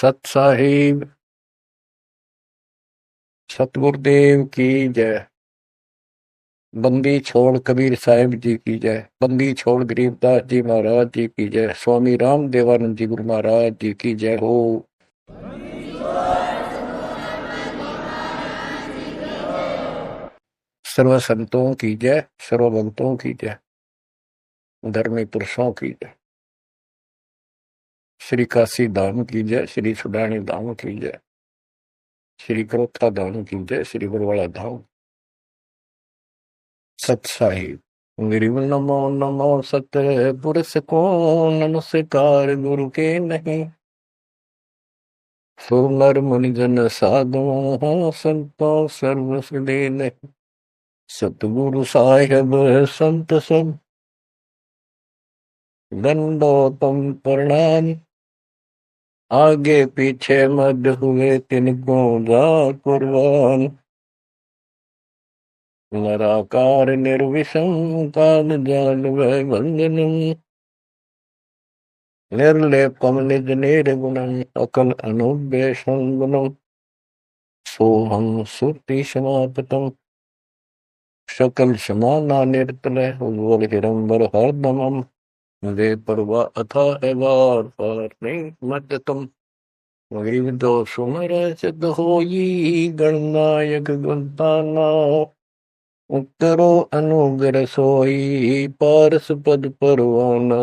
सत साहिब सतगुरुदेव की जय। बंदी छोड़ कबीर साहिब जी की जय। बंदी छोड़ गरीबदास जी महाराज जी की जय। स्वामी राम देवानंद जी गुरु महाराज जी की जय हो। सर्व संतों की जय, सर्व भक्तों की जय, धर्मी पुरुषों की जय। श्री काशी धाम की जय, श्री सुडानी धाम की जय, श्री करोत्था धाम की जय, श्री बरवाड़ा धाम। सत साहिब गिरिव नमो नमो सत पुरुष को नमस्कार गुरु के नहीं। सो नर मुनिजन साधु संतो सर्व सुदे नहीं। सतगुरु साहिब संत सब दंडोतम प्रणाम। आगे पीछे मद हुए तिनको जा कुर्बान। नराकार निर्विषम काल जाल वै बंधनम। निर्लेपम निज निर्गुणम अकल अनुव्यसन गुणम। सोहम सुरति समापतम सकल समाना निर्तल उज्ज्वल हिरंबर हरदमम। वे परवा अथा है वार पार नहीं मत तुम। दो सुमर सिद्ध होई गणनायक गुणताना। उत्तरो अनुग्रह सोई पारस पद परवाना।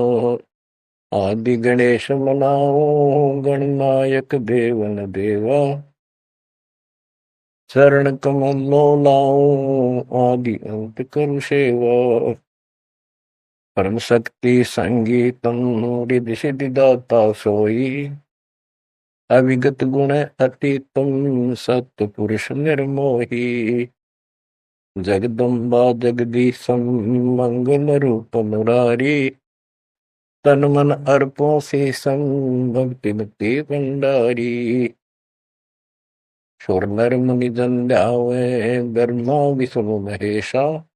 आदि गणेश मनाओ गणनायक देवन देवा। शरण कमलो लाओ आदि अंत करु सेवा। परम शक्ति संगीतम रिधि सिद्धि दाता सोई। अविगत गुण अतीतम सत्य पुरुष निर्मोही। जगदम्बा जगदीशम मंगल रूप मुरारी। तन मन अर्पों से संग भक्ति मुक्ति भंडारी। सुर नर मुनि जन ध्यावे ब्रह्मा विष्णु महेशा।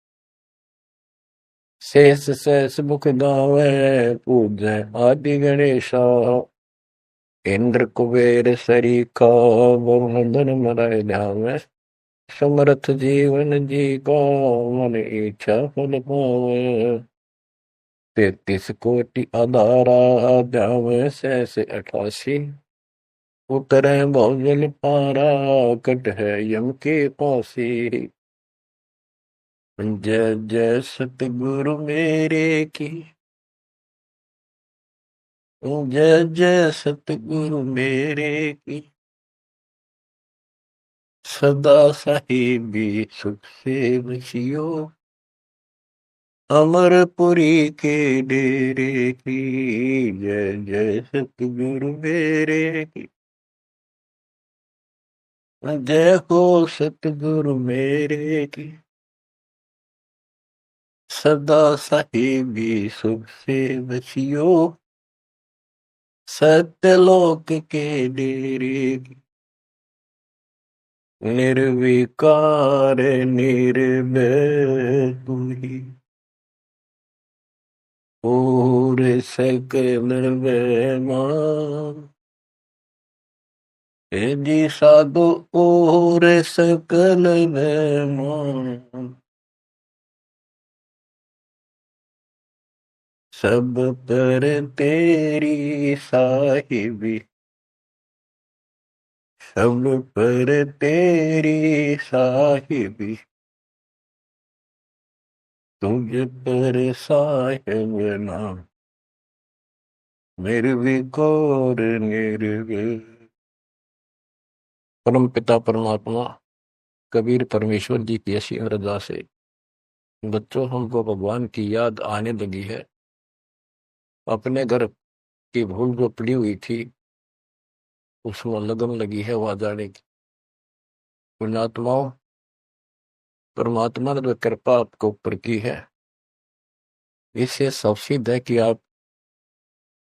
शेष शेष मुख गावे पूजय आदि गणेशा। इंद्र कुबेर सरीखा वरुण धन मराय ध्यावे। समर्थ जीवन जी को मन इच्छा फल पावे। 33 कोटि आधारा ध्यावे शेष 88। उतरे बहुजल पारा कट है यम के पासी। जय जय सतगुरु मेरे की। जय जय सतगुरु मेरे की। सदा साहिबी सुख से बसियो। अमरपुरी के डेरे की। जय जय सतगुरु मेरे की। जय हो सतगुरु मेरे की। सदा साहिबी सुख से बसियो। सत्यलोक के डेरे की। निर्विकार निर्भय तू ही। और सकल बेमान। हे जी साधु और सकल बेमान। सब पर तेरी साहिबी। सब पर तेरी साहिबी। तुझ पर साहिब नाम। निर्विकार निर्भय। परम पिता परमात्मा कबीर परमेश्वर जी की ऐसी अरदास है। बच्चों, हमको भगवान की याद आने लगी है। अपने घर की भूल जो पड़ी हुई थी उसमें लगन लगी है वहां जाने की। पुण्यात्माओं, परमात्मा ने जो कृपा आपके ऊपर की है इससे सब सिद्ध है कि आप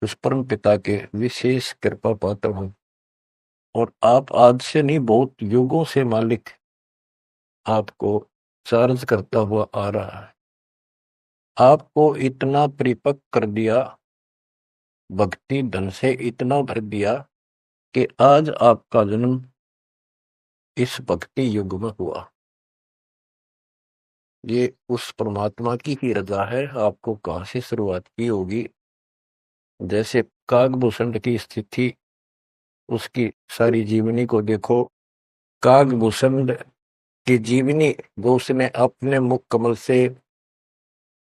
उस परम पिता के विशेष कृपा पात्र हो। और आप आज से नहीं, बहुत युगों से मालिक आपको चार्ज करता हुआ आ रहा है। आपको इतना परिपक्व कर दिया, भक्ति धन से इतना भर दिया कि आज आपका जन्म इस भक्ति युग में हुआ। ये उस परमात्मा की ही रजा है। आपको कहां से शुरुआत की होगी। जैसे कागभूषण की स्थिति, उसकी सारी जीवनी को देखो। कागभूषण की जीवनी जो उसने अपने मुख कमल से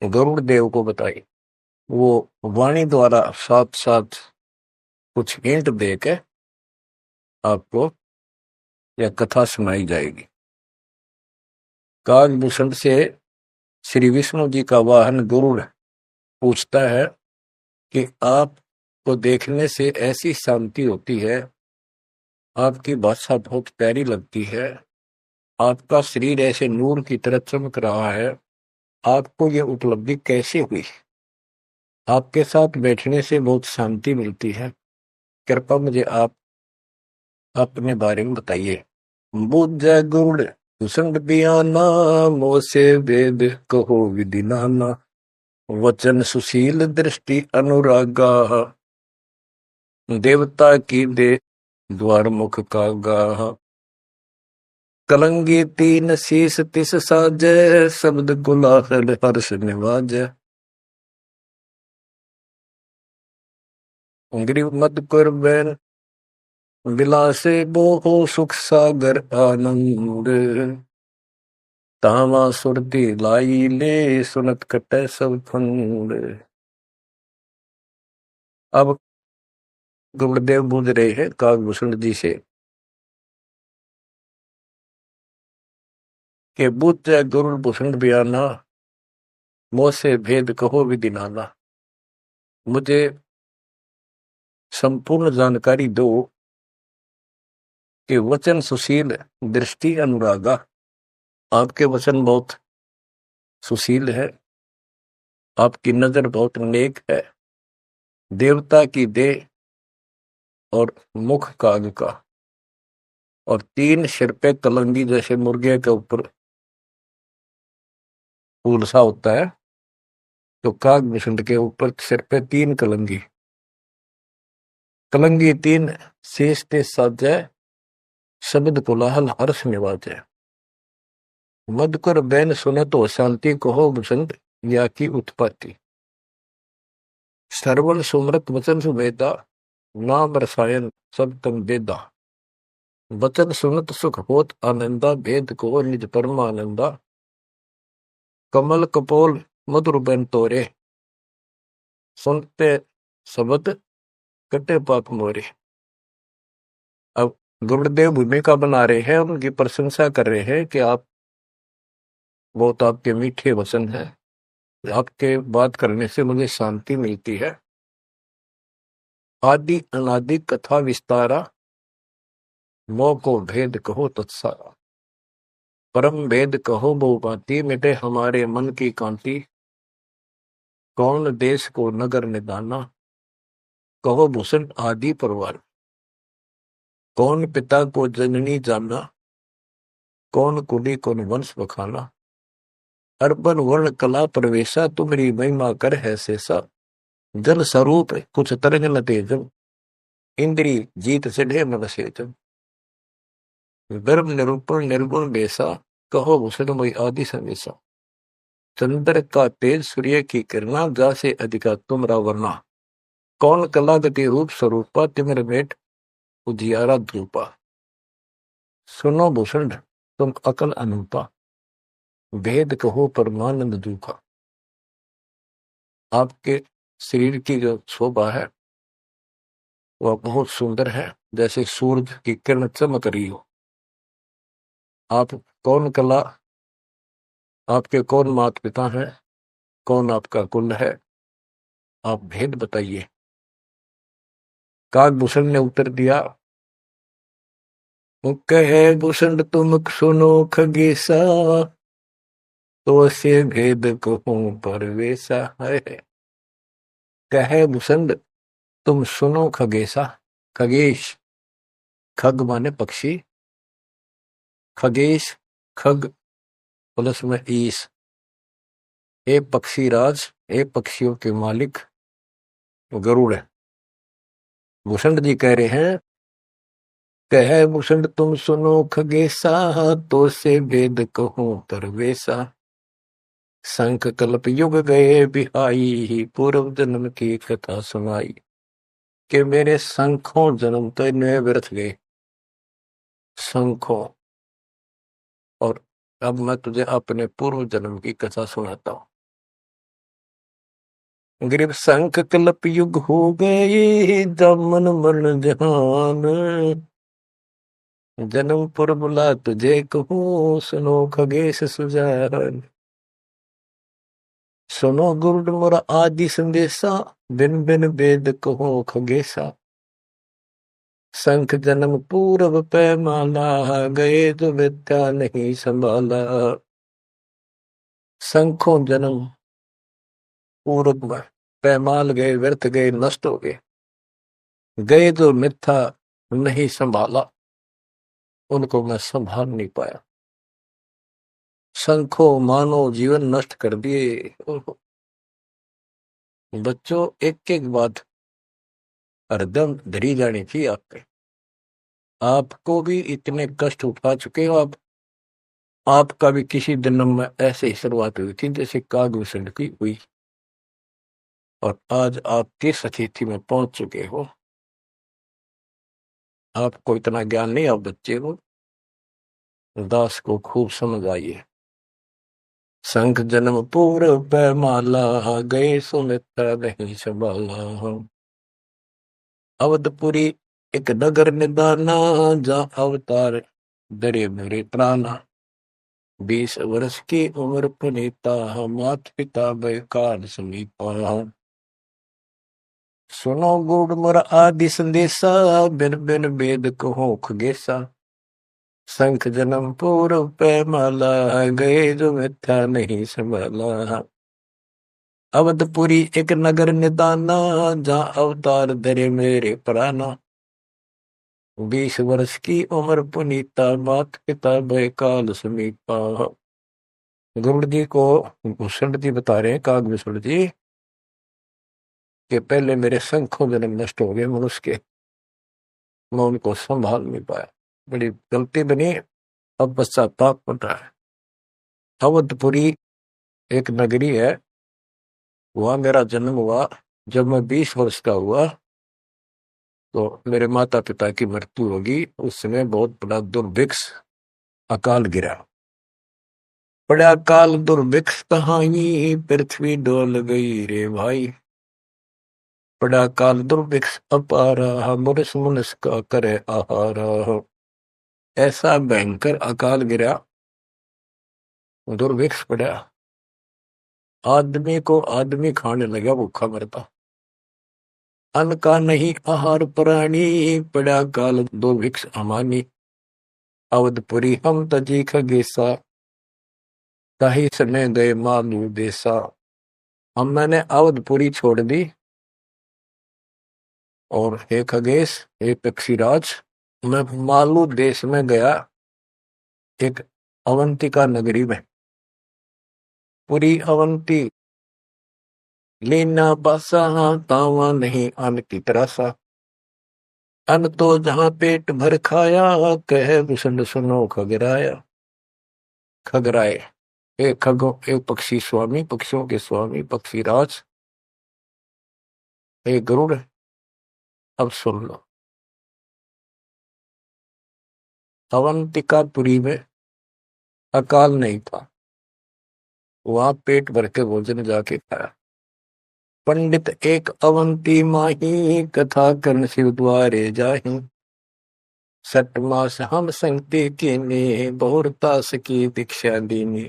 गरुड़ देव को बताई, वो वाणी द्वारा साथ साथ कुछ हिंट देके आपको यह कथा सुनाई जाएगी। कागभूषण से श्री विष्णु जी का वाहन गरुड़ पूछता है कि आपको देखने से ऐसी शांति होती है, आपकी भाषा बहुत प्यारी लगती है, आपका शरीर ऐसे नूर की तरह चमक रहा है, आपको यह उपलब्धि कैसे हुई। आपके साथ बैठने से बहुत शांति मिलती है, कृपया मुझे आप अपने बारे में बताइए। बुद्ध गुरुड़ भूषण बियाना, मोसे वेद कहो विधि नाना, वचन सुशील दृष्टि अनुरागा, देवता की दे द्वार मुख कागा, कलंगी तीन शीस तिस साजय, शब्द गुलाल हर्ष निवाजय। ग्रीव मद कर बैन विलासे बोहो सुख सागर आनंद, तावा सुरती लाई ले सुनत कटे सब फंद। अब गुरुदेव बूझ रहे हैं कागभूषण जी से कि बुद्ध गुरु भूषण बयाना, मोह से भेद कहो विधि नाना। मुझे संपूर्ण जानकारी दो कि वचन सुशील दृष्टि अनुरागा, आपके वचन बहुत सुशील है, आपकी नजर बहुत नेक है, देवता की देह और मुख काग का, और तीन सिर पे कलंगी जैसे मुर्गे के ऊपर फूल सा होता है, तो कागभूषण के ऊपर सिर पे तीन कलंगी, कलंगी तीन शेष ते साजय, शब्द कोलाहल हर्ष निवाजय। मधुकर बैन सुनत हो शांति कहो बसंत, या की उत्पत्ति। श्रवण सुमृत वचन सुवेदा, नाम रसायन सब तम वेदा। वचन सुनत सुख होत आनंदा, भेद को निज परमानंदा। कमल कपोल मधुर बैन तोरे, सुनते शब्द कटे पाप मोरे। अब गुरुदेव भूमिका बना रहे हैं, उनकी प्रशंसा कर रहे हैं कि आप बहुत, आपके मीठे वचन हैं, आपके बात करने से मुझे शांति मिलती है। आदि अनादि कथा विस्तारा, मोह को भेद कहो तत्सारा। परम भेद कहो बहु भांति, मिटे हमारे मन की कांति। कौन देश को नगर निदाना, कहो भूषण आदि परवार। कौन पिता को जननी जाना, कौन कुली कौन वंश बखाना। अर्पण वर्ण कला प्रवेशा, तुम्हारी महिमा कर है शेषा। जल स्वरूप कुछ तरंग न तेजन, इंद्री जीत सिढ़े मन सेजन। गर्भ निरूपण निर्गुण बेसा, कहो भूषण मई आदि समेसा। चंद्र का तेज सूर्य की किरणा, जा से अधिका तुमरा वर्णा। कौन कला गति रूप स्वरूपा, तिमिर मेट उजियारा धूपा। सुनो भूषण तुम अकल अनूपा, भेद कहो परमानंद दुखा। आपके शरीर की जो शोभा है वह बहुत सुंदर है, जैसे सूरज की किरण चमक रही हो। आप कौन कला, आपके कौन माता पिता हैं, कौन आपका कुल है, आप भेद बताइए। कागभूषण ने उत्तर दिया, कहे भूषण तुम सुनो खगेसा, तो से भेद कहूं परवेसा है। कहे भूषण तुम सुनो खगेसा, खगेश, खग माने पक्षी, खगेश खग प्लस में ईश, ए पक्षी राज, ए पक्षियों के मालिक गरुड़ है। भूषण जी कह रहे हैं कह भूषण तुम सुनो खगेसा, तो से वेद कहूं तरवेसा। शंख कल्प युग गए बिहाई, पूर्व जन्म की कथा सुनाई। कि मेरे शंखों जन्म तो इनमें व्यर्थ गए, शंखों। और अब मैं तुझे अपने पूर्व जन्म की कथा सुनाता हूं। ग्रीव शंख कल्प युग हो गए, दमन मन जहान। जन्म पर बुला तुझे कहूं, सुनो खगेश सुजान। सुनो गुरुड मोरा आदि संदेशा, बिन बिन वेद कहो खगेसा। शंख जन्म पूर्व पैमाला, गए तो विद्या नहीं संभाला। शंखों जन्म पूर्व में पैमाल गए, व्यर्थ गए, नष्ट हो गए। गए तो मिथ्या नहीं संभाला, उनको मैं संभाल नहीं पाया। शंखों मानो जीवन नष्ट कर दिए। बच्चों, एक एक बात हरदम धरी जानी चाहिए आपके। आपको भी इतने कष्ट उठा चुके हो आप। आपका भी किसी जन्म में ऐसे ही शुरुआत हुई थी जैसे कागभूषण की हुई, और आज आप किस स्थिति में पहुंच चुके हो। आपको इतना ज्ञान नहीं, आप बच्चे हो। दास को खूब समझ आइए। शंख जन्म पूर्व पैमाला, गए सुमित्रा नहीं संभाला। अवधपुरी एक नगर निदाना, जा अवतार दरे मेरे प्राणा। 20 वर्ष की उम्र पुनीता, मात पिता बेकार समीपा। सुनो गुड़ मोर आदि संदेशा, बिन बिन वेद कहो खगेसा। शंख जन्म पूर्व पैमाला, गए जो मिथ्या नहीं संभाला। अवधपुरी एक नगर निदाना, जहाँ अवतार धरे मेरे प्राणा। 20 वर्ष की उम्र पुनीता, मात पिता बेकाल समीपा। गुरुड़ जी को भूषण जी बता रहे हैं, कागभूषण जी, कि पहले मेरे शंखों जन्म नष्ट हो गए मनुष्य के, मैं उनको संभाल नहीं पाया। बड़ी गलती बनी, अब पश्चाताप बन रहा है। अवधपुरी एक नगरी है, वहां मेरा जन्म हुआ। जब मैं 20 वर्ष का हुआ तो मेरे माता पिता की मृत्यु होगी। उस समय बहुत बड़ा दुर्भिक्ष अकाल गिरा। बड़ा अकाल दुर्भिक्ष कहानी, पृथ्वी डोल गई रे भाई। बड़ा काल दुर्भिक्ष अपारा, मुरस मुनस का करे आहारा। ऐसा भयंकर अकाल गिरा, दुर्भिक्ष पड़ा। आदमी को आदमी खाने लगा, भूखा मरता। अन्न का नहीं आहार प्राणी, पड़ा काल दुर्भिक्ष अमानी। अवधपुरी हम तजी खगेसा, ताही समय गए मालू देसा। हम मैंने अवधपुरी छोड़ दी, और हे खगेश, हे पक्षीराज, मैं मालू देश में गया, एक अवंतिका नगरी में। पूरी अवंती लेना बासा, तावा नहीं अन्न की तरासा। अन्न तो जहां पेट भर खाया, कह भूषण सुनो खगराया। खगराए, एक खगो, एक पक्षी स्वामी, पक्षियों के स्वामी पक्षीराज, एक गरुड़, अब सुन लो। अवंतिकापुरी में अकाल नहीं था, वहां पेट भर के भोजन जाके खाया। पंडित एक अवंती माही, कथा कर्ण शिव द्वारे जाही। 6 मास हम संगति कीनी, बहुरतास की दीक्षा दीनी।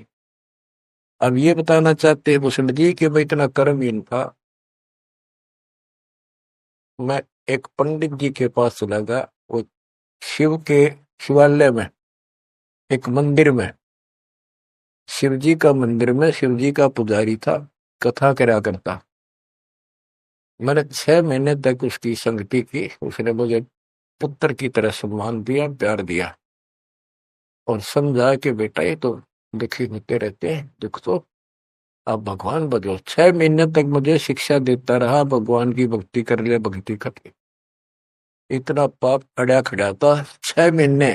अब ये बताना चाहते हैं भूषण जी कि मैं इतना कर्महीन था। मैं एक पंडित जी के पास चला गया, वो शिव के शिवालय में, एक मंदिर में, शिव जी का मंदिर में, शिव जी का पुजारी था, कथा करा करता। मैंने 6 महीने तक उसकी संगति की। उसने मुझे पुत्र की तरह सम्मान दिया, प्यार दिया, और समझा कि बेटा ये तो दुखी होते रहते हैं, दुख तो आप भगवान बजो। 6 महीने तक मुझे शिक्षा देता रहा, भगवान की भक्ति कर ले, भक्ति कर ले। इतना पाप अड़ा खड़ा था। 6 महीने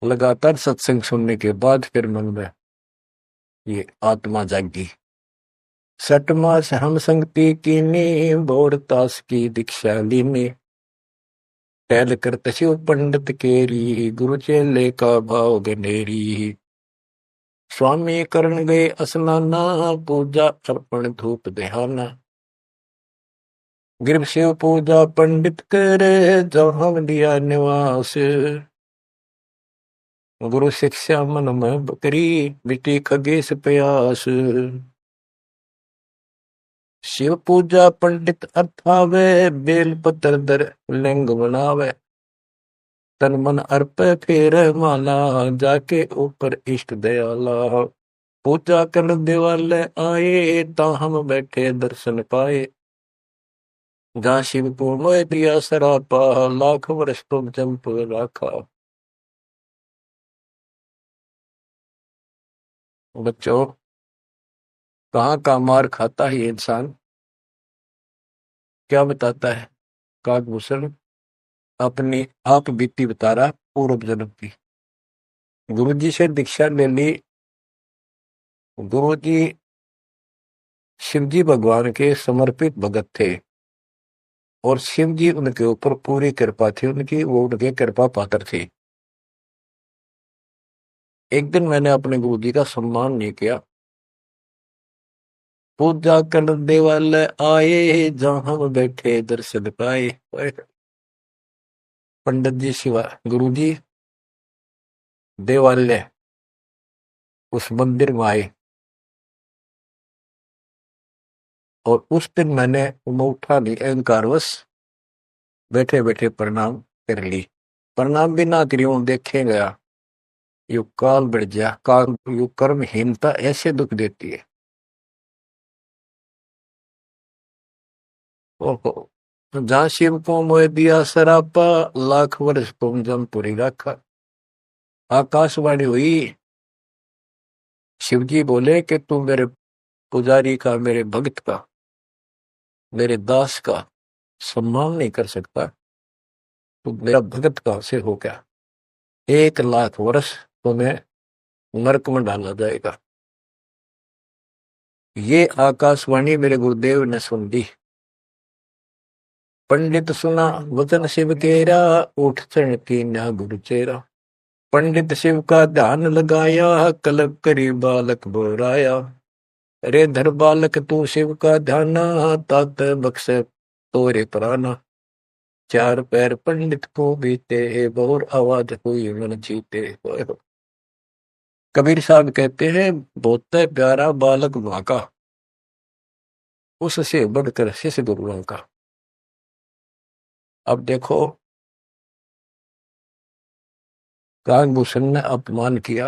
लगातार सत्संग सुनने के बाद फिर मन में ये आत्मा जागी। 6 मास हम संगति कीनी, बोर तास की दीक्षा लीनी। टहल कर शिव पंडित केरी, गुरु चेले का भाव गनेरी। स्वामी करण गए स्नाना, पूजा अर्पण धूप दहाना। गिर शिव पूजा पंडित करे, जहाँ दिया निवास। गुरु शिक्षा मन में बकरी, मिट्टी खगेश प्यास। शिव पूजा पंडित अर्थावे, बेल पत्र दर लिंग बनावे। तन मन अर्प फेर माला, जाके ऊपर इष्ट दयाला। पूजा कर दिवाले आए, ता हम बैठे दर्शन पाए। जहाँ शिव को मोह दिया सरापा, लाख वर्ष तुम जंप राखा। बच्चों, कहाँ का मार खाता है ये इंसान? क्या बताता है काकभूषण? अपनी आप बीती बता रहा पूर्व जन्म की। गुरु जी से दीक्षा ले ली। गुरु जी शिव जी भगवान के समर्पित भगत थे और शिव जी उनके ऊपर पूरी कृपा थी उनकी, वो उनके कृपा पात्र थे। एक दिन मैंने अपने गुरु जी का सम्मान नहीं किया। पूजा कर देवालय आए, जहां हम बैठे दर्शन पाए। पंडित जी शिवा गुरु जी देवालय उस मंदिर में आए और उस दिन मैंने उठा नहीं, अहंकारवश बैठे बैठे प्रणाम कर ली। प्रणाम भी ना करी हूं, देखे गया यु काल बढ़ गया। काल यु कर्महीनता ऐसे दुख देती है। ओहो, जहां शिव को मोह दिया सरापा, लाख वर्ष तुम जमपुरी रखा। आकाशवाणी हुई। शिव जी बोले कि तू मेरे पुजारी का, मेरे भक्त का, मेरे दास का सम्मान नहीं कर सकता, तू मेरा भगत कहां से हो गया? 1 लाख वर्ष तुम्हें नरक में डाला जाएगा। ये आकाशवाणी मेरे गुरुदेव ने सुन ली। पंडित सुना वचन शिव केरा, उठ चढ़ की ना गुरु चेरा। पंडित शिव का ध्यान लगाया, कलप करी बालक बोराया। रे धर बालक तू शिव का ध्याना, तात बख्श तोरे प्राणा। 4 पैर पंडित को बीते, बहुर आवाज हुई मन जीते। कबीर साहब कहते हैं, बहुत प्यारा बालक मां का, उससे बढ़कर शिष्य गुरुओं का। अब देखो, काकभूषण ने अपमान किया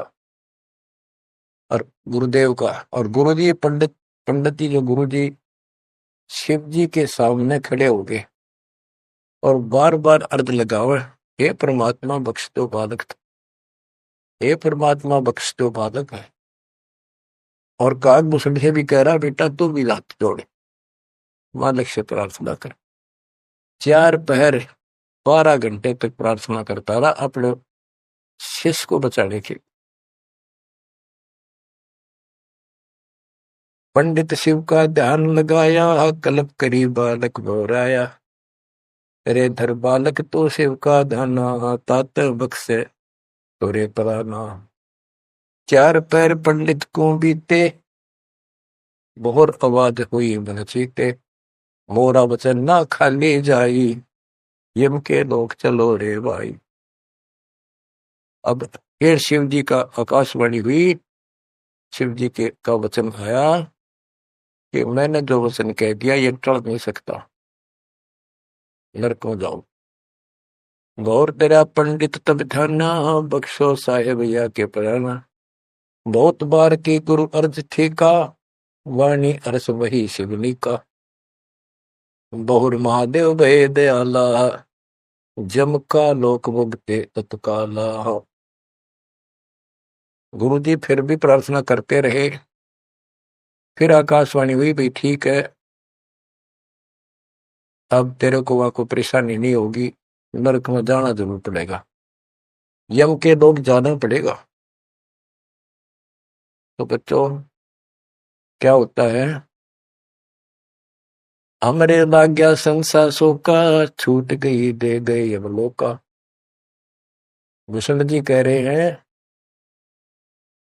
और गुरुदेव का, और गुरु जी पंडित जी जो गुरु जी शिव जी के सामने खड़े हो गए और बार बार अर्ज लगावे, हे परमात्मा बख्श दो बालक, हे परमात्मा बख्श दो बालक है। और काकभूषण से भी कह रहा, बेटा तू भी हाथ जोड़े, मालिक से प्रार्थना कर। 4 पहर 12 घंटे तक प्रार्थना करता रहा अपने शिष्य को बचाने के। पंडित शिव का ध्यान लगाया, कल्प करी बालक बोराया। रे धर बालक तो शिव का ध्याना, तात बख्शे तोरे प्राणा। 4 पैर पंडित को बीते, बोहर आवाज हुई मन चीते। मोरा वचन ना खाली जाई, यम के लोग चलो रे भाई। अब फिर शिव जी का आकाशवाणी हुई। शिव जी के का वचन आया कि मैंने जो वचन कह दिया ये टल नहीं सकता, नरकों जाओ। गौर तेरा पंडित तब ध्याना, बख्शो साहेब या के प्राणा। बहुत बार की गुरु अर्ज ठीका, वाणी अरस वही शिवनी का। बहुर महादेव भय दयाला, जम का लोक मुगते तत्काला। गुरु जी फिर भी प्रार्थना करते रहे। फिर आकाशवाणी हुई, भाई ठीक है, अब तेरे को वहां कोई परेशानी नहीं होगी, नरक में जाना जरूर पड़ेगा, यम के लोग जाना पड़ेगा। तो बच्चों क्या होता है, हमरे लाग्या संसासों का, छूट गई दे गए यमलोका। भूषण जी कह रहे हैं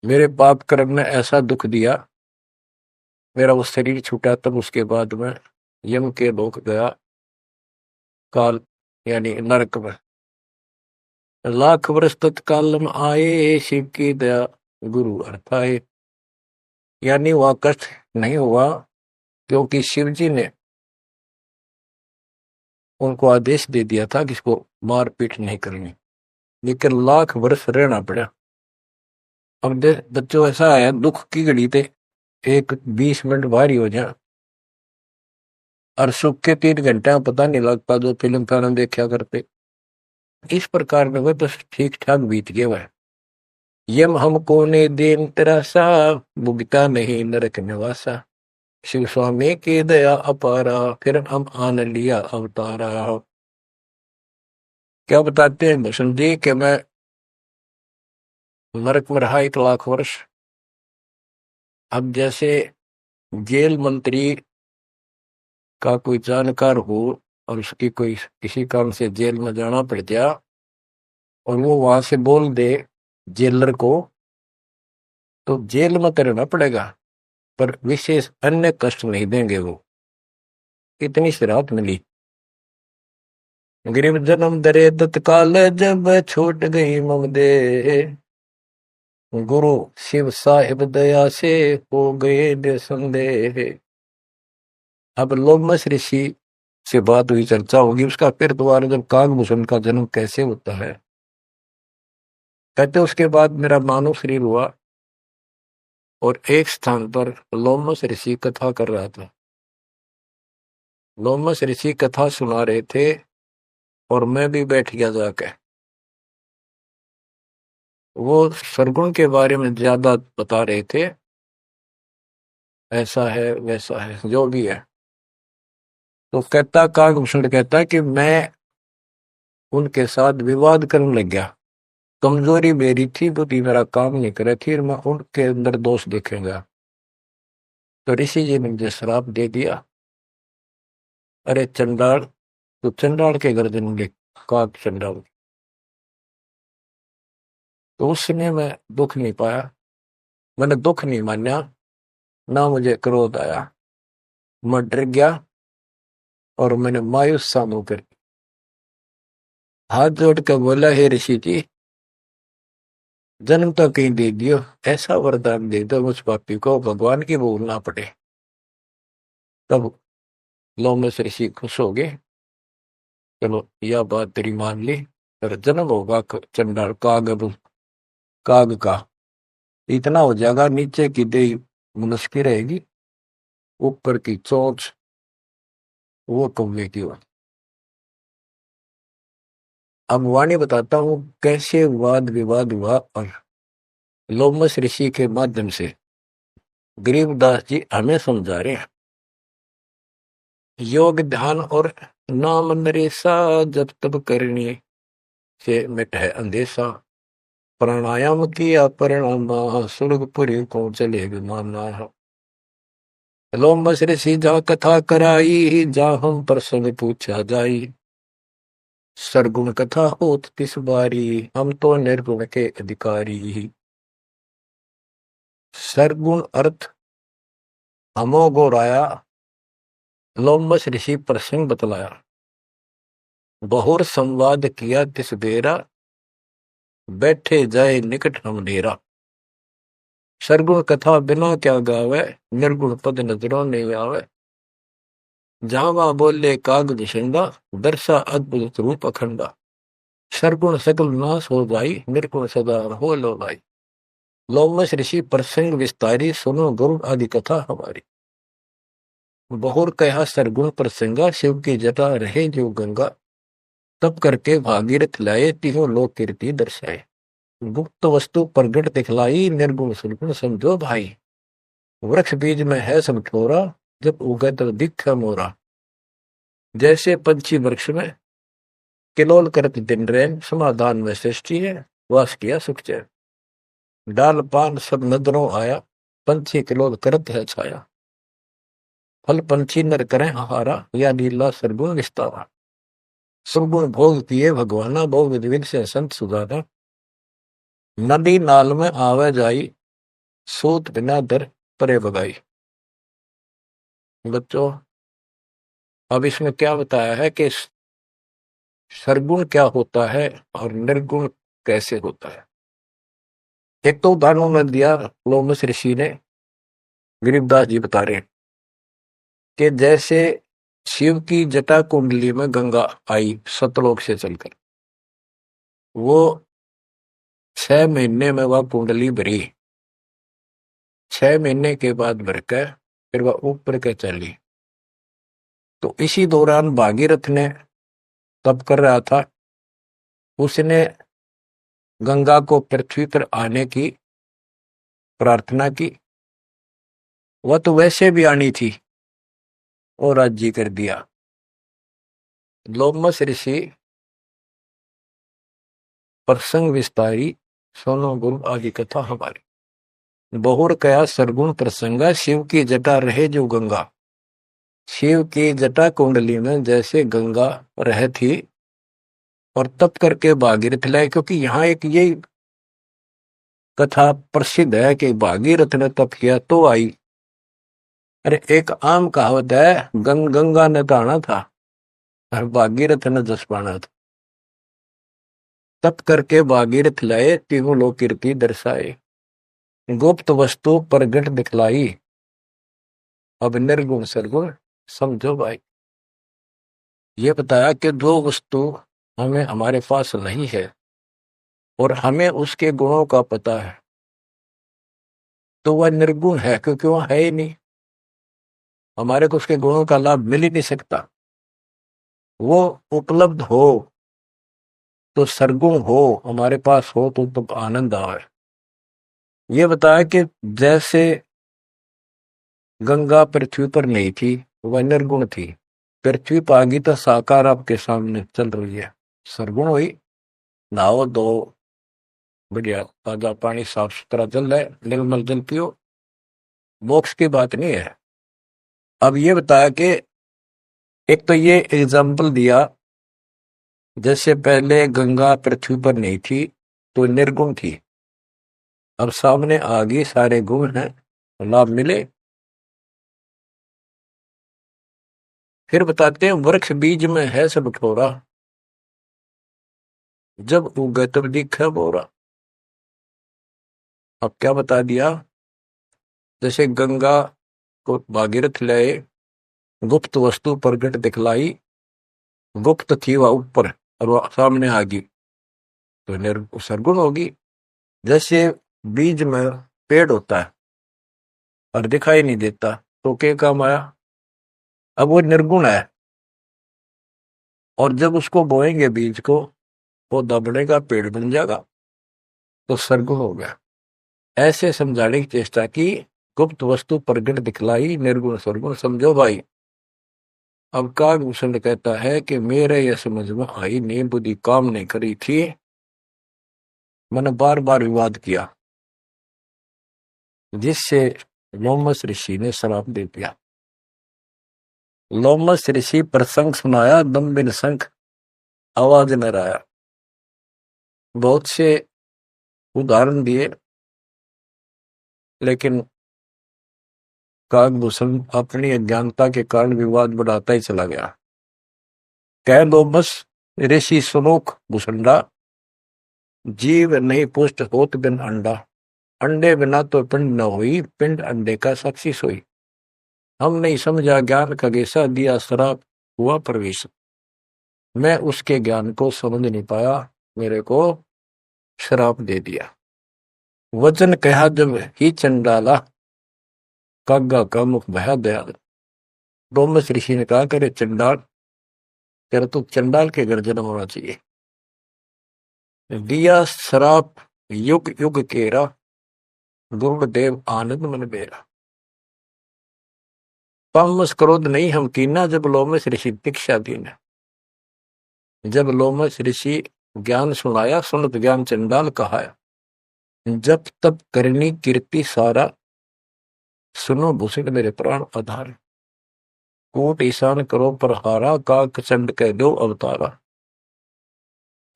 मेरे पाप कर्म ने ऐसा दुख दिया, मेरा वो शरीर छूटा, तब उसके बाद में यम के लोक गया, काल यानी नरक में। लाख वर्ष तत्काल में आए, शिव की दया गुरु अर्थाए। यानी वह कष्ट नहीं हुआ, क्योंकि शिव जी ने उनको आदेश दे दिया था कि इसको मारपीट नहीं करनी, लेकिन लाख वर्ष रहना पड़ा। अब बच्चों ऐसा है, दुख की घड़ी थे एक 20 मिनट भारी हो जाए, और सुख के 3 घंटे पता नहीं लगता, जो फिल्म फिल्म देखा करते। इस प्रकार में वह बस ठीक ठाक बीत गया वह। यम हमको ने देन तरासा, भुगता नहीं नरक निवासा। शिव स्वामी की दया अपारा, फिर हम आन लिया अवतारा। क्या बताते हैं भूषण जी कि मैं नरक में रहा 1 लाख वर्ष। अब जैसे जेल मंत्री का कोई जानकार हो और उसकी कोई किसी काम से जेल में जाना पड़ गया, और वो वहां से बोल दे जेलर को, तो जेल में तो रहना पड़ेगा, पर विशेष अन्य कष्ट नहीं देंगे वो। इतनी सी राहत मिली। गरीब जन्म दरे तत्काल, जब छूट गई मम दे। गुरु शिव साहिब दया से हो गए निसंदेह। अब लोमस ऋषि से बात हुई, चर्चा होगी उसका, फिर दोबारा जब कागभूषण का जन्म कैसे होता है, कहते उसके बाद मेरा मानव शरीर हुआ, और एक स्थान पर लोमस ऋषि कथा कर रहा था। लोमस ऋषि कथा सुना रहे थे, और मैं भी बैठ गया जाके। वो सरगुण के बारे में ज्यादा बता रहे थे, ऐसा है वैसा है जो भी है। तो कहता कागभूषण कहता कि मैं उनके साथ विवाद करने लग गया। कमजोरी मेरी थी, बुद्धि मेरा काम नहीं करे थी, और मैं उनके अंदर दोष देखेंगा। तो ऋषि जी ने मुझे श्राप दे दिया, अरे चंडाल, तो चंडाल के गर्दन में काग चंडाल। तो उस समय मैं दुख नहीं पाया, मैंने दुख नहीं माना, ना मुझे क्रोध आया। मैं डर गया, और मैंने मायूस सा मुंह कर हाथ जोड़ कर बोला, हे ऋषि जी, जन्म तो कहीं दे दियो, ऐसा वरदान दे दो मुझ पापी को भगवान की भूल ना पड़े। तब लोमस ऋषि खुश हो गए, चलो यह बात तेरी मान ली, और जन्म होगा चंडाल काग का, इतना हो जाएगा, नीचे की देह मनुष्य की रहेगी, ऊपर की चोंच वो कौवे की हो। अब वाणी बताता हूं कैसे वाद विवाद हुआ, और लोमस ऋषि के माध्यम से गरीबदास जी हमें समझा रहे हैं। योग ध्यान और नाम नरेसा, जब तब करने से मिट है अंदेशा। प्राणायाम किया परिणाम, सुरगपुरी को चले विमाना। लोमस ऋषि जा कथा कराई, जा हम प्रसंग पूछा जाई। सरगुण कथा होत तिस बारी, हम तो निर्गुण के अधिकारी। सरगुण अर्थ हमो गोराया, लोमस ऋषि प्रसंग बतलाया। बहुर संवाद किया तिस बेरा, बैठे जाए निकट हम डेरा। सरगुण कथा बिना क्या गावे, निर्गुण पद नजरों नहीं आवे। जावा बोले काग निशंदा, दर्शा अद्भुत रूप अखंडा। सरगुण सकल नाश हो जाई, निर्गुण सदा हो लो भाई। लोमस ऋषि प्रसंग विस्तारी, सुनो गुरु आदि कथा हमारी। बहुर कहा सरगुण प्रसंगा, शिव की जटा रहे जो गंगा। तब करके भागीरथ लाए, तीनों लोक कीर्ति दर्शाए। गुप्त वस्तु प्रगट दिखलाई, निर्गुण सुरगुण समझो भाई। वृक्ष बीज में है सब ठोरा, जब उगे तब दिख मोरा। जैसे पंछी वृक्ष में किलोल करत दिन रैन, समाधान में सृष्टि है, वास किया सुख चैन। डाल पान सब नजरों आया, पंछी किलोल करत है छाया। फल पंछी नर करें आहारा, या लीला सरगुण विस्तारा। सुरगुण भोग पिए भगवाना, बहु विधि विधि से संत सुधारा। नदी नाल में आवे जाई, सूत बिना दर परे बगाई। बच्चों, अब इसमें क्या बताया है कि सरगुण क्या होता है और निर्गुण कैसे होता है। एक तो उदाहरण में दिया लोमस ऋषि ने, गरीबदास जी बता रहे हैं कि जैसे शिव की जटा कुंडली में गंगा आई सतलोक से चलकर, वो 6 महीने में वह कुंडली भरी, 6 महीने के बाद भरकर फिर वह ऊपर के चली। तो इसी दौरान भागीरथ ने तप कर रहा था, उसने गंगा को पृथ्वी पर आने की प्रार्थना की। वह तो वैसे भी आनी थी और राज्य कर दिया। लोमस ऋषि प्रसंग विस्तारी, सोनो गुरु आदि कथा हमारी। बहुर कया सरगुण प्रसंगा, शिव की जटा रहे जो गंगा। शिव की जटा कुंडली में जैसे गंगा रह थी और तप करके भागीरथ लाए, क्योंकि यहाँ एक ये कथा प्रसिद्ध है कि भागीरथ ने तप किया तो आई। अरे एक आम कहावत है, गंगा ने नहाना था और भागीरथ ने जस पाना था। तप करके भागीरथ लाए, तीनों लोक कीर्ति दर्शाए। गुप्त वस्तु प्रगट दिखलाई, अब निर्गुण सरगुण समझो भाई। ये बताया कि दो वस्तु हमें हमारे पास नहीं है और हमें उसके गुणों का पता है, तो वह निर्गुण है, क्योंकि वह है ही नहीं, हमारे को उसके गुणों का लाभ मिल ही नहीं सकता। वो उपलब्ध हो तो सरगुण हो, हमारे पास हो तो आनंद आए। ये बताया कि जैसे गंगा पृथ्वी पर नहीं थी, वह निर्गुण थी। पृथ्वी पर आ गई तो साकार आपके सामने चल रही है, सरगुण हुई। नहाओ दो, बढ़िया ताजा पानी, साफ सुथरा जल है, निर्मल जल पियो, मोक्ष की बात नहीं है। अब ये बताया कि एक तो ये एग्जाम्पल दिया, जैसे पहले गंगा पृथ्वी पर नहीं थी तो निर्गुण थी, अब सामने आ गई, सारे गुण हैं, लाभ मिले। फिर बताते हैं, वृक्ष बीज में है सब ठोरा, जब उगे तब दिखे बोरा। अब क्या बता दिया, जैसे गंगा को भागीरथ लाए, गुप्त वस्तु प्रगट दिखलाई, गुप्त थी वह ऊपर और वह सामने आ गई तो सरगुण होगी। जैसे बीज में पेड़ होता है और दिखाई नहीं देता तो क्या काम आया, अब वो निर्गुण है, और जब उसको बोएंगे बीज को, पौधा बढ़ेगा, पेड़ बन जाएगा, तो सरगुण हो गया। ऐसे समझाने की चेष्टा की, गुप्त वस्तु प्रगट दिखलाई, निर्गुण सरगुण समझो भाई। अब कागभूषण कहता है कि मेरे यह समझ में आई नहीं, बुद्धि काम नहीं करी थी, मैंने बार बार विवाद किया, जिससे लोमस ऋषि ने श्राप दे दिया। लोमस ऋषि प्रसंग सुनाया, दम बिन शंख आवाज न आया। बहुत से उदाहरण दिए, लेकिन कागभूषण अपनी अज्ञानता के कारण विवाद बढ़ाता ही चला गया। कह दो बस ऋषि सुनोख भूषंडा, जीव नहीं पुष्ट होत बिन अंडा। अंडे बिना तो पिंड न हुई, पिंड अंडे का साक्षी सोई। हम नहीं समझा ज्ञान का गेसा, दिया श्राप हुआ प्रवेश। मैं उसके ज्ञान को समझ नहीं पाया, मेरे को श्राप दे दिया। वचन कहा जब ही चंडाला, कागा का मुख भया दयाल। डोमस ऋषि ने कहा, करे चंडाल, तेरा तो चंडाल के घर जन्म होना चाहिए। दिया श्राप युग युग केरा, गुरुदेव आनंद मन बेरा। तामस क्रोध नहीं हम कीना, जब लोमस ऋषि दीक्षा दीन। जब लोमश ऋषि ज्ञान सुनाया, सुनत ज्ञान चंडाल कहाया। जब तब करनी कीर्ति सारा, सुनो भूषण मेरे प्राण आधार। कोट ईशान करो प्रहारा, काक चंड कह दो अवतारा।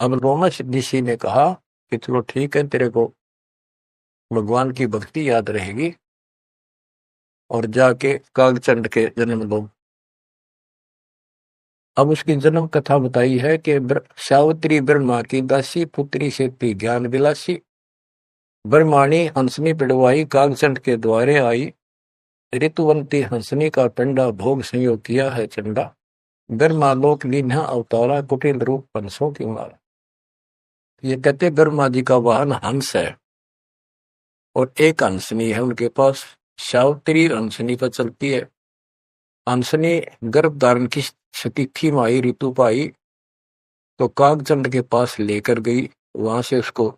अब लोमश ऋषि ने कहा कि चलो ठीक है, तेरे को भगवान की भक्ति याद रहेगी और जाके कागचंड के जन्म दो। अब उसकी जन्म कथा बताई है कि सावित्री ब्रह्मा की दासी, पुत्री से थी ज्ञान विलासी। ब्रह्माणी हंसनी पिड़वाई, कागचंड के द्वारे आई। ऋतुवंती हंसनी का पिंडा, भोग संयोग किया है चंडा। ब्रह्मालोक लीन्हा अवतारा, कुटिल रूप हंसों की मारा। ये कहते ब्रह्मा जी का वाहन हंस है और एक हंसनी है उनके पास। सावित्री हंसनी पर चलती है। हंसनी गर्भ धारण की तिथि में आई, ऋतु पाई तो कागचंड के पास लेकर गई, वहां से उसको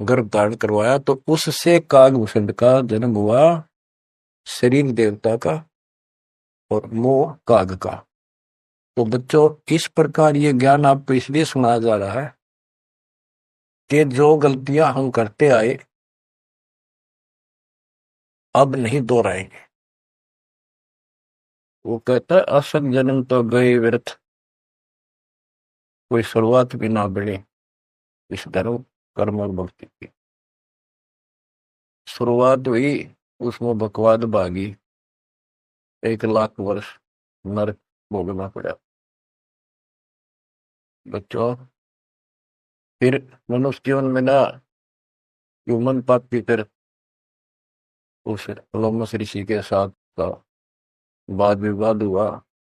गर्भ धारण करवाया। तो उससे कागभूषण का जन्म हुआ, शरीर देवता का और मोह काग का। तो बच्चों, इस प्रकार ये ज्ञान आपको इसलिए सुनाया जा रहा है कि जो गलतियां हम करते आए अब नहीं दोहराएंगे। वो कहता है असत जन्म तो गए व्यर्थ, कोई शुरुआत भी ना बढ़े इस धर्म कर्म और भक्ति की। शुरुआत हुई, उसमें बकवाद भागी, 1 लाख वर्ष नरक भोगना पड़ा। बच्चों, फिर मनुष्य जीवन में ना ह्यूमन पापी फिर उस लोमस ऋषि के साथ का वाद विवाद हुआ,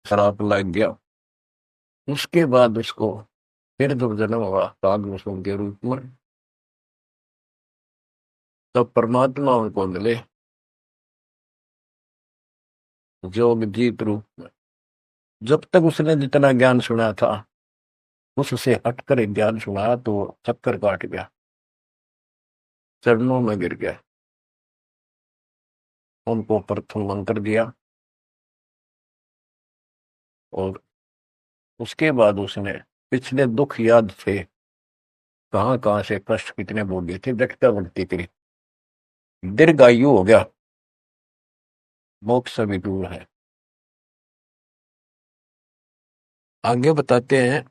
शराब लग गया। उसके बाद उसको फिर जब जन्म हुआ कागभूषण के रूप में, तब परमात्मा उनको मिले जोग जीत रूप में। जब तक उसने जितना ज्ञान सुना था उससे हटकर ज्ञान सुना तो चक्कर काट गया, चरणों में गिर गया। उनको प्रथम मंत्र दिया और उसके बाद उसने पिछले दुख याद थे, कहां कहां से कष्ट कितने भोगे थे, व्यक्ता बढ़ती करी, दीर्घायु हो गया, मोक्ष भी दूर है। आगे बताते हैं,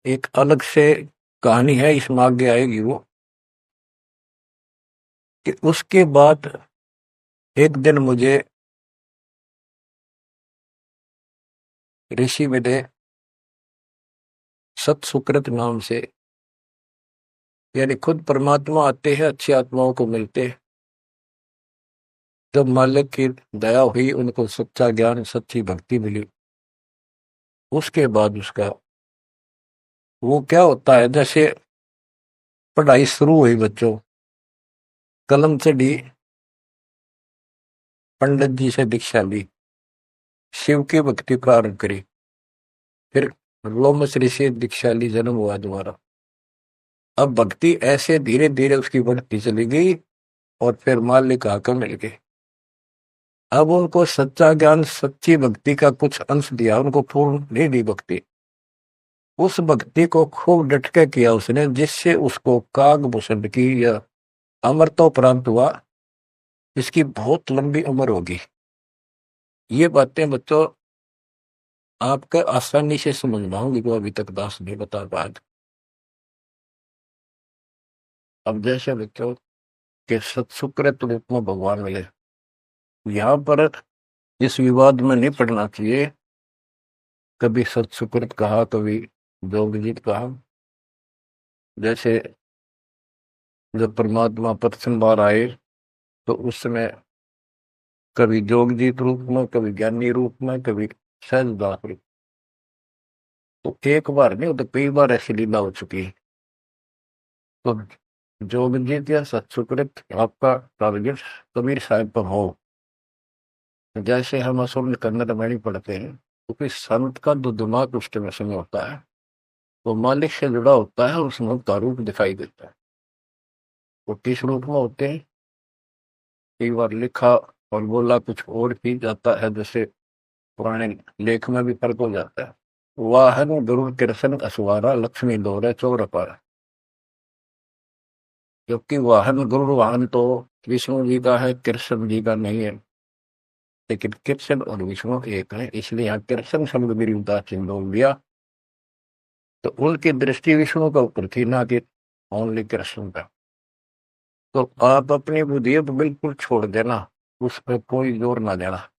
एक अलग से कहानी है, इसमें आगे आएगी वो, कि उसके बाद एक दिन मुझे ऋषि मिले सत सुकृत नाम से, यानी खुद परमात्मा आते हैं, अच्छी आत्माओं को मिलते। जब मालिक की दया हुई, उनको सच्चा ज्ञान सच्ची भक्ति मिली, उसके बाद उसका वो क्या होता है, जैसे पढ़ाई शुरू हुई बच्चों, कलम चढ़ी, पंडित जी से दीक्षा ली, शिव की भक्ति प्रारंभ करी, फिर लोमस ऋषि से दीक्षा ली, जन्म हुआ दोबारा। अब भक्ति ऐसे धीरे धीरे उसकी बढ़ती चली गई और फिर मालिक आकर मिल गए। अब उनको सच्चा ज्ञान सच्ची भक्ति का कुछ अंश दिया, उनको पूर्ण नहीं दी भक्ति। उस भक्ति को खूब डट के किया उसने, जिससे उसको कागभूषण की या अमरता प्राप्त हुआ, इसकी बहुत लंबी उम्र होगी। ये बातें बच्चों आपका आसानी से समझ पाऊंगी तो अभी तक दास नहीं बता पाया। अब जैसे बच्चों के सत्सुकृत रूप में भगवान मिले, यहाँ पर इस विवाद में नहीं पड़ना चाहिए, कभी सत्सुकृत कहा, कभी जोगजीत कहा। जैसे जब परमात्मा प्रथम बार आए तो उस समय कभी जोगजीत रूप में, कभी ज्ञानी रूप में, कभी सहजदास रूप। तो एक बार नहीं, तो कई बार ऐसी लीला हो चुकी है। तो जोगजीत या सत्सुकृत आपका टारगेट कबीर साहब पर हो, जैसे हम असल कन्नड़ में नहीं पढ़ते हैं, क्योंकि संत का जो दिमाग उस समय होता है वो मालिक से जुड़ा होता है और उसमें का रूप दिखाई देता है। वो किस रूप में होते हैं, कई बार लिखा और बोला कुछ और ही जाता है, जैसे पुराने लेख में भी फर्क हो जाता है। वाहन गुरु कृष्ण असवारा लक्ष्मी दौरे चौर पर। जबकि वाहन गुरु वाहन तो विष्णु जी का है, कृष्ण जी का नहीं है। लेकिन कृष्ण और विष्णु एक है, इसलिए यहाँ कृष्ण शब्द विरुद्धा चिन्ह हो गया। तो उनकी दृष्टि विष्णु का ऊपर थी, ना कि ओनली कृष्ण का। तो आप अपनी बुद्धि पर बिल्कुल छोड़ देना, उस पर कोई जोर ना देना।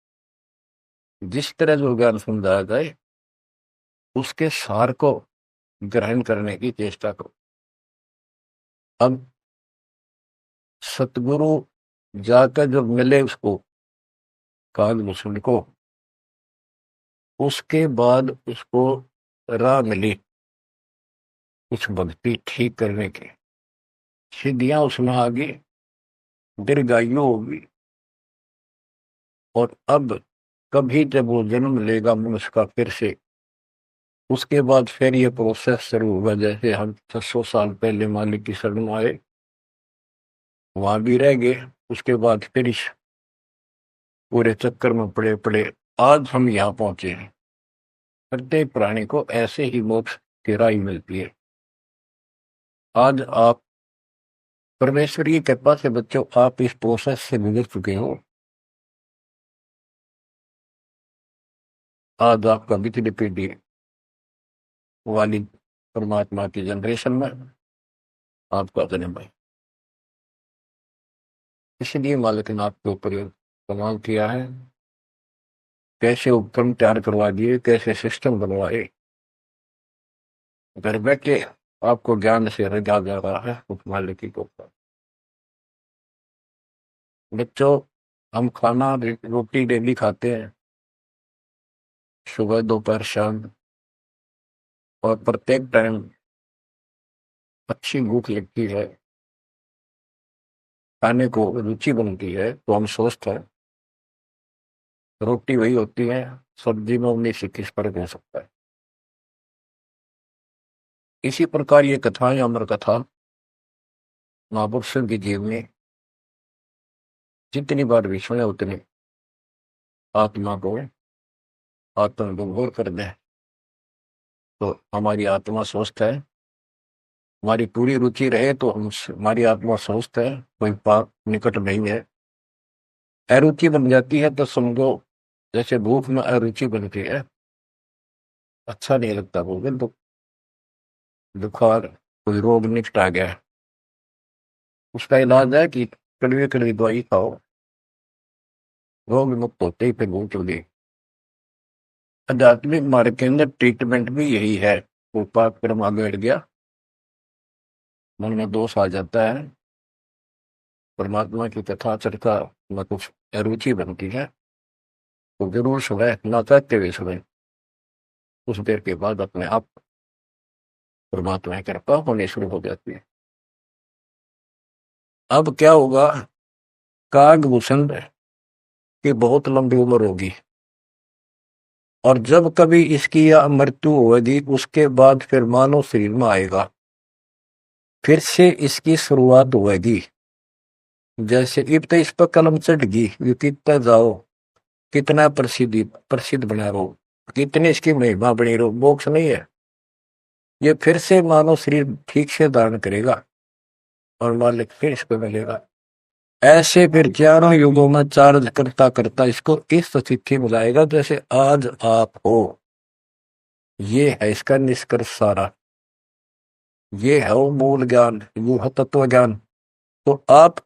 जिस तरह जो ज्ञान समझाया जाए उसके सार को ग्रहण करने की चेष्टा करो। अब सतगुरु जाकर जब मिले उसको, कालभूषण को, उसके बाद उसको राह मिली कुछ भक्ति ठीक करने की, सिद्धियां उसमें आ गई, दीर्घायु होगी। और अब कभी जब वो जन्म लेगा मनुष्य का फिर से, उसके बाद फिर ये प्रोसेस शुरू होगा। जैसे हम 600 साल पहले मालिक की शरण में आए, वहां भी रह गए, उसके बाद फिर इस पूरे चक्कर में पड़े पड़े आज हम यहाँ पहुंचे हैं। प्रत्येक प्राणी को ऐसे ही मोक्ष की राह मिलती है। आज आप परमेश्वर की कृपा से बच्चों, आप इस प्रोसेस से गुजर चुके हो। आज आपका बिजली पीढ़ी वाली परमात्मा की जनरेशन में आपका जन्म है। इसलिए मालिक ने आपके ऊपर कमाल किया है। कैसे उपकरण तैयार करवा दिए, कैसे सिस्टम बनवाए, घर बैठे आपको ज्ञान से रजा जा रहा है उस मालिक की कृपा। बच्चों, हम खाना रोटी डेली खाते हैं, सुबह दोपहर शाम, और प्रत्येक टाइम अच्छी भूख लगती है, खाने को रुचि बनती है, तो हम स्वस्थ हैं। रोटी वही होती है, सब्जी में 19-21 फर्क हो सकता है। इसी प्रकार ये कथाएं, अमर कथा महापुरुषों की जीवनी जितनी बार भी सुने उतनी आत्मा को आत्मविभोर कर दें, तो हमारी आत्मा स्वस्थ है। हमारी पूरी रुचि रहे तो हमारी आत्मा स्वस्थ है, कोई पाप निकट नहीं है। अरुचि बन जाती है तो समझो जैसे भूख में अरुचि बनती है, अच्छा नहीं लगता, बोले तो बुखार, कोई रोग निकट आ गया, उसका इलाज है कि कड़वी कड़वी दवाई खाओ, रोग मुक्त होते ही फिर भूख लगे। आध्यात्मिक मार्ग के अंदर ट्रीटमेंट भी यही है। वो पाप कर्म आगे बढ़ गया, मन में दोष आ जाता है, परमात्मा की कथा चर्चा में कुछ अरुचि बनती है, तो जरूर सुने, ना चाहते हुए सुने। कुछ देर के बाद अपने आप परमात्मा की कृपा होने शुरू हो जाती है। अब क्या होगा, कागभूषण की बहुत लंबी उम्र होगी, और जब कभी इसकी यह मृत्यु होगी उसके बाद फिर मानव शरीर में आएगा, फिर से इसकी शुरुआत होगी। जैसे इब तो इस पर कलम चढ़ गई, ये कितना जाओ, कितना प्रसिद्धि प्रसिद्ध बना रहो, कितनी इसकी महिमा बनी रहो, मोक्ष नहीं है। ये फिर से मानव शरीर ठीक से धारण करेगा और मालिक फिर इसको मिलेगा। ऐसे फिर चारों युगों में चार्ज करता करता इसको इस स्थिति में लाएगा जैसे आज आप हो। ये है इसका निष्कर्ष सारा, ये है वो मूल ज्ञान, वो है तत्व ज्ञान। तो आप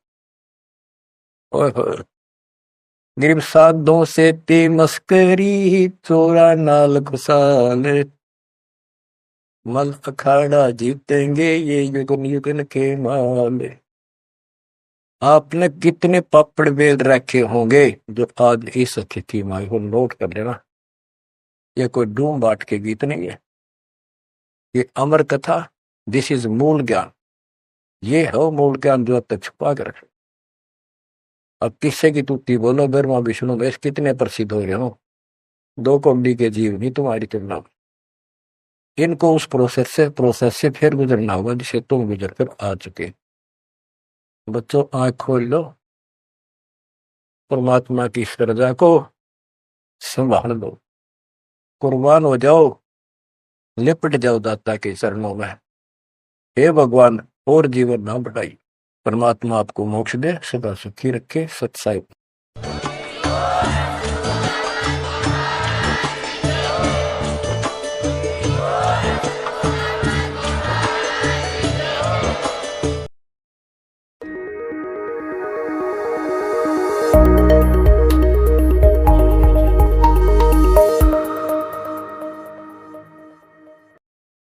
गरीब साधों से ते मस्करी, चोरा नाल खुशाल, मल अखाड़ा जीतेंगे ये युगन युगन के माल। आपने कितने पापड़ बेल रखे होंगे जो आज इस स्थिति में हो, नोट कर लेना। ये कोई डूम बाट के गीत नहीं है, ये अमर कथा, दिस इज मूल ज्ञान। ये है मूल ज्ञान जो अब तक छुपा कर रखे। अब किससे की तुत्ती बोलो, ब्रह्मा विष्णु महेश कितने प्रसिद्ध हो रहे हो, दो कौड़ी के जीव नहीं तुम्हारी तुलना में। इनको उस प्रोसेस से फिर गुजरना होगा जिसे तुम गुजर कर आ चुके। बच्चों, आंख खोल लो, परमात्मा की इस रजा को संभाल लो, कुर्बान हो जाओ, लिपट जाओ दाता के चरणों में। हे भगवान और जीवन ना बढ़ाई। परमात्मा आपको मोक्ष दे, सदा सुखी रखे। सत साहिब।